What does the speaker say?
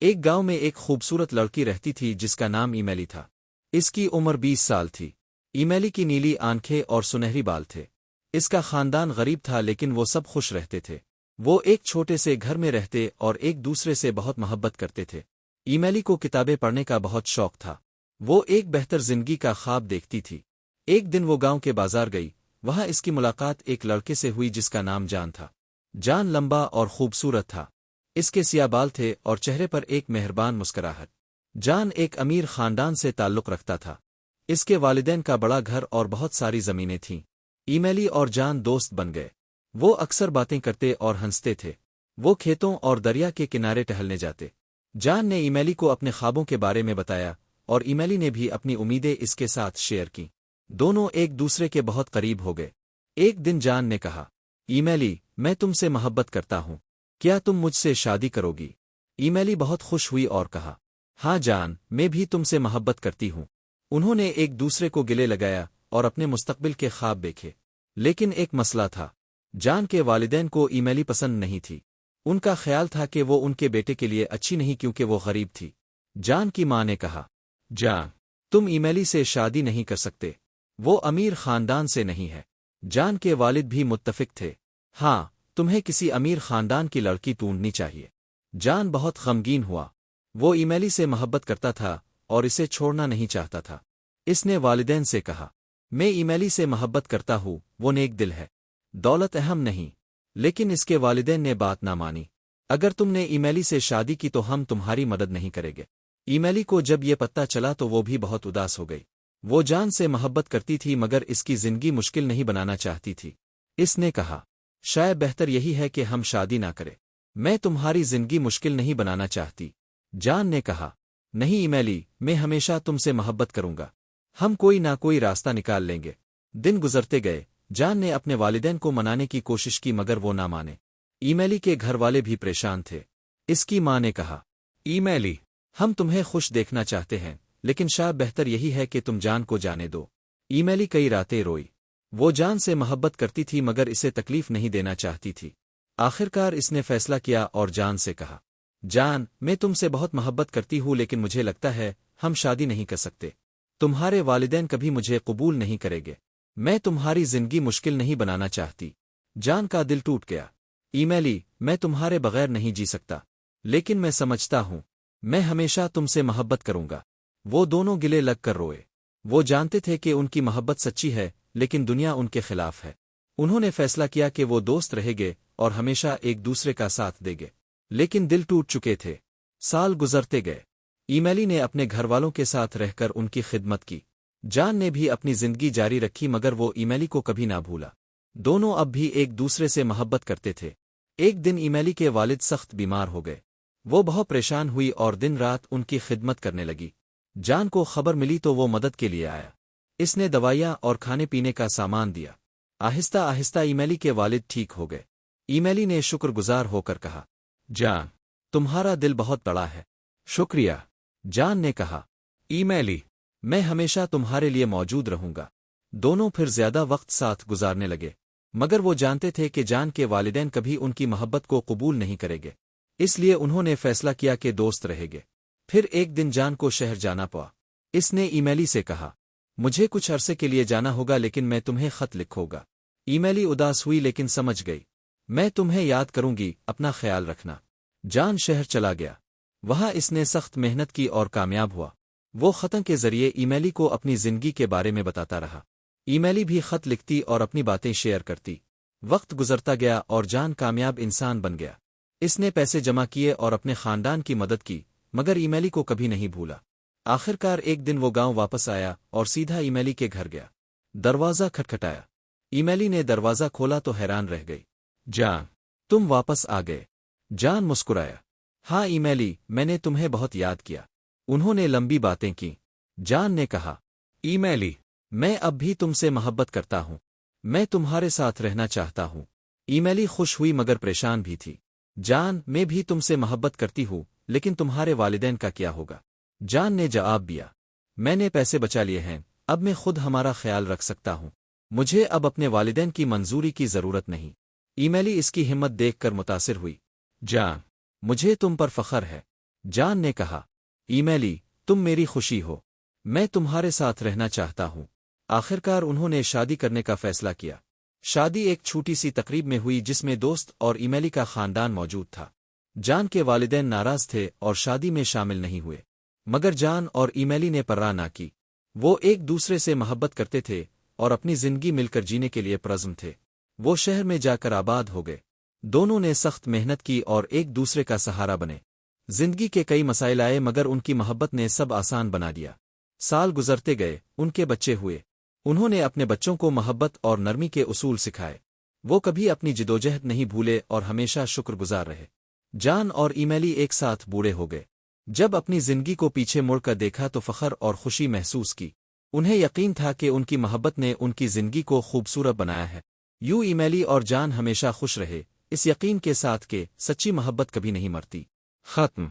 ایک گاؤں میں ایک خوبصورت لڑکی رہتی تھی جس کا نام ایمیلی تھا۔ اس کی عمر 20 سال تھی۔ ایمیلی کی نیلی آنکھیں اور سنہری بال تھے۔ اس کا خاندان غریب تھا لیکن وہ سب خوش رہتے تھے۔ وہ ایک چھوٹے سے گھر میں رہتے اور ایک دوسرے سے بہت محبت کرتے تھے۔ ایمیلی کو کتابیں پڑھنے کا بہت شوق تھا۔ وہ ایک بہتر زندگی کا خواب دیکھتی تھی۔ ایک دن وہ گاؤں کے بازار گئی۔ وہاں اس کی ملاقات ایک لڑکے سے ہوئی جس کا نام جان تھا۔ جان لمبا اور خوبصورت تھا۔ اس کے سیاہ بال تھے اور چہرے پر ایک مہربان مسکراہٹ۔ جان ایک امیر خاندان سے تعلق رکھتا تھا۔ اس کے والدین کا بڑا گھر اور بہت ساری زمینیں تھیں۔ ایمیلی اور جان دوست بن گئے۔ وہ اکثر باتیں کرتے اور ہنستے تھے۔ وہ کھیتوں اور دریا کے کنارے ٹہلنے جاتے۔ جان نے ایمیلی کو اپنے خوابوں کے بارے میں بتایا اور ایمیلی نے بھی اپنی امیدیں اس کے ساتھ شیئر کی۔ دونوں ایک دوسرے کے بہت قریب ہو گئے۔ ایک دن جان نے کہا، ایمیلی، میں تم سے محبت کرتا ہوں۔ کیا تم مجھ سے شادی کرو گی؟ ایمیلی بہت خوش ہوئی اور کہا، ہاں جان، میں بھی تم سے محبت کرتی ہوں۔ انہوں نے ایک دوسرے کو گلے لگایا اور اپنے مستقبل کے خواب دیکھے۔ لیکن ایک مسئلہ تھا۔ جان کے والدین کو ایمیلی پسند نہیں تھی۔ ان کا خیال تھا کہ وہ ان کے بیٹے کے لیے اچھی نہیں کیونکہ وہ غریب تھی۔ جان کی ماں نے کہا، جان، تم ایمیلی سے شادی نہیں کر سکتے۔ وہ امیر خاندان سے نہیں ہے۔ جان کے والد بھی متفق تھے۔ ہاں، تمہیں کسی امیر خاندان کی لڑکی ڈھونڈنی چاہیے۔ جان بہت غمگین ہوا۔ وہ ایمیلی سے محبت کرتا تھا اور اسے چھوڑنا نہیں چاہتا تھا۔ اس نے والدین سے کہا، میں ایمیلی سے محبت کرتا ہوں، وہ نیک دل ہے۔ دولت اہم نہیں۔ لیکن اس کے والدین نے بات نہ مانی۔ اگر تم نے ایمیلی سے شادی کی تو ہم تمہاری مدد نہیں کریں گے۔ ایمیلی کو جب یہ پتہ چلا تو وہ بھی بہت اداس ہو گئی۔ وہ جان سے محبت کرتی تھی مگر اس کی زندگی مشکل نہیں بنانا چاہتی تھی۔ اس نے کہا، شاید بہتر یہی ہے کہ ہم شادی نہ کریں۔ میں تمہاری زندگی مشکل نہیں بنانا چاہتی۔ جان نے کہا، نہیں ایمیلی، میں ہمیشہ تم سے محبت کروں گا۔ ہم کوئی نہ کوئی راستہ نکال لیں گے۔ دن گزرتے گئے۔ جان نے اپنے والدین کو منانے کی کوشش کی مگر وہ نہ مانے۔ ایمیلی کے گھر والے بھی پریشان تھے۔ اس کی ماں نے کہا، ایمیلی، ہم تمہیں خوش دیکھنا چاہتے ہیں لیکن شاید بہتر یہی ہے کہ تم جان کو جانے دو۔ ایمیلی کئی راتیں روئی۔ وہ جان سے محبت کرتی تھی مگر اسے تکلیف نہیں دینا چاہتی تھی۔ آخرکار اس نے فیصلہ کیا اور جان سے کہا، جان، میں تم سے بہت محبت کرتی ہوں لیکن مجھے لگتا ہے ہم شادی نہیں کر سکتے۔ تمہارے والدین کبھی مجھے قبول نہیں کریں گے۔ میں تمہاری زندگی مشکل نہیں بنانا چاہتی۔ جان کا دل ٹوٹ گیا۔ ایمیلی، میں تمہارے بغیر نہیں جی سکتا۔ لیکن میں سمجھتا ہوں، میں ہمیشہ تم سے محبت کروں گا۔ وہ دونوں گلے لگ کر روئے۔ وہ جانتے تھے کہ ان کی محبت سچی ہے لیکن دنیا ان کے خلاف ہے۔ انہوں نے فیصلہ کیا کہ وہ دوست رہیں گے اور ہمیشہ ایک دوسرے کا ساتھ دیں گے۔ لیکن دل ٹوٹ چکے تھے۔ سال گزرتے گئے۔ ایمیلی نے اپنے گھر والوں کے ساتھ رہ کر ان کی خدمت کی۔ جان نے بھی اپنی زندگی جاری رکھی مگر وہ ایمیلی کو کبھی نہ بھولا۔ دونوں اب بھی ایک دوسرے سے محبت کرتے تھے۔ ایک دن ایمیلی کے والد سخت بیمار ہو گئے۔ وہ بہت پریشان ہوئی اور دن رات ان کی خدمت کرنے لگی۔ جان کو خبر ملی تو وہ مدد کے لیے آیا۔ اس نے دوائیاں اور کھانے پینے کا سامان دیا۔ آہستہ آہستہ ایمیلی کے والد ٹھیک ہو گئے۔ ایمیلی نے شکر گزار ہو کر کہا، جان، تمہارا دل بہت بڑا ہے۔ شکریہ۔ جان نے کہا، ایمیلی، میں ہمیشہ تمہارے لیے موجود رہوں گا۔ دونوں پھر زیادہ وقت ساتھ گزارنے لگے مگر وہ جانتے تھے کہ جان کے والدین کبھی ان کی محبت کو قبول نہیں کریں گے۔ اس لیے انہوں نے فیصلہ کیا کہ دوست رہیں گے۔ پھر ایک دن جان کو شہر جانا پڑا۔ اس نے ایمیلی سے کہا، مجھے کچھ عرصے کے لیے جانا ہوگا لیکن میں تمہیں خط لکھوں گا۔ ایمیلی اداس ہوئی لیکن سمجھ گئی۔ میں تمہیں یاد کروں گی، اپنا خیال رکھنا۔ جان شہر چلا گیا۔ وہاں اس نے سخت محنت کی اور کامیاب ہوا۔ وہ خطوں کے ذریعے ایمیلی کو اپنی زندگی کے بارے میں بتاتا رہا۔ ایمیلی بھی خط لکھتی اور اپنی باتیں شیئر کرتی۔ وقت گزرتا گیا اور جان کامیاب انسان بن گیا۔ اس نے پیسے جمع کیے اور اپنے خاندان کی مدد کی مگر ایمیلی کو کبھی نہیں بھولا۔ آخرکار ایک دن وہ گاؤں واپس آیا اور سیدھا ایمیلی کے گھر گیا۔ دروازہ کھٹکھٹایا۔ ایمیلی نے دروازہ کھولا تو حیران رہ گئی۔ جان، تم واپس آ گئے۔ جان مسکرایا۔ ہاں ایمیلی، میں نے تمہیں بہت یاد کیا۔ انہوں نے لمبی باتیں کی۔ جان نے کہا، ایمیلی، میں اب بھی تم سے محبت کرتا ہوں۔ میں تمہارے ساتھ رہنا چاہتا ہوں۔ ایمیلی خوش ہوئی مگر پریشان بھی تھی۔ جان، میں بھی تم سے محبت کرتی ہوں لیکن تمہارے والدین کا کیا ہوگا؟ جان نے جواب دیا، میں نے پیسے بچا لیے ہیں، اب میں خود ہمارا خیال رکھ سکتا ہوں۔ مجھے اب اپنے والدین کی منظوری کی ضرورت نہیں۔ ایمیلی اس کی ہمت دیکھ کر متاثر ہوئی۔ جان، مجھے تم پر فخر ہے۔ جان نے کہا، ایمیلی، تم میری خوشی ہو، میں تمہارے ساتھ رہنا چاہتا ہوں۔ آخرکار انہوں نے شادی کرنے کا فیصلہ کیا۔ شادی ایک چھوٹی سی تقریب میں ہوئی جس میں دوست اور ایمیلی کا خاندان موجود تھا۔ جان کے والدین ناراض تھے اور شادی میں شامل نہیں ہوئے، مگر جان اور ایمیلی نے پرواہ نہ کی۔ وہ ایک دوسرے سے محبت کرتے تھے اور اپنی زندگی مل کر جینے کے لیے پرعزم تھے۔ وہ شہر میں جا کر آباد ہو گئے۔ دونوں نے سخت محنت کی اور ایک دوسرے کا سہارا بنے۔ زندگی کے کئی مسائل آئے مگر ان کی محبت نے سب آسان بنا دیا۔ سال گزرتے گئے، ان کے بچے ہوئے۔ انہوں نے اپنے بچوں کو محبت اور نرمی کے اصول سکھائے۔ وہ کبھی اپنی جدوجہد نہیں بھولے اور ہمیشہ شکر گزار رہے۔ جان اور ایمیلی ایک ساتھ بوڑھے ہو گئے۔ جب اپنی زندگی کو پیچھے مڑ کر دیکھا تو فخر اور خوشی محسوس کی۔ انہیں یقین تھا کہ ان کی محبت نے ان کی زندگی کو خوبصورت بنایا ہے۔ یوں ایمیلی اور جان ہمیشہ خوش رہے، اس یقین کے ساتھ کہ سچی محبت کبھی نہیں مرتی۔ ختم۔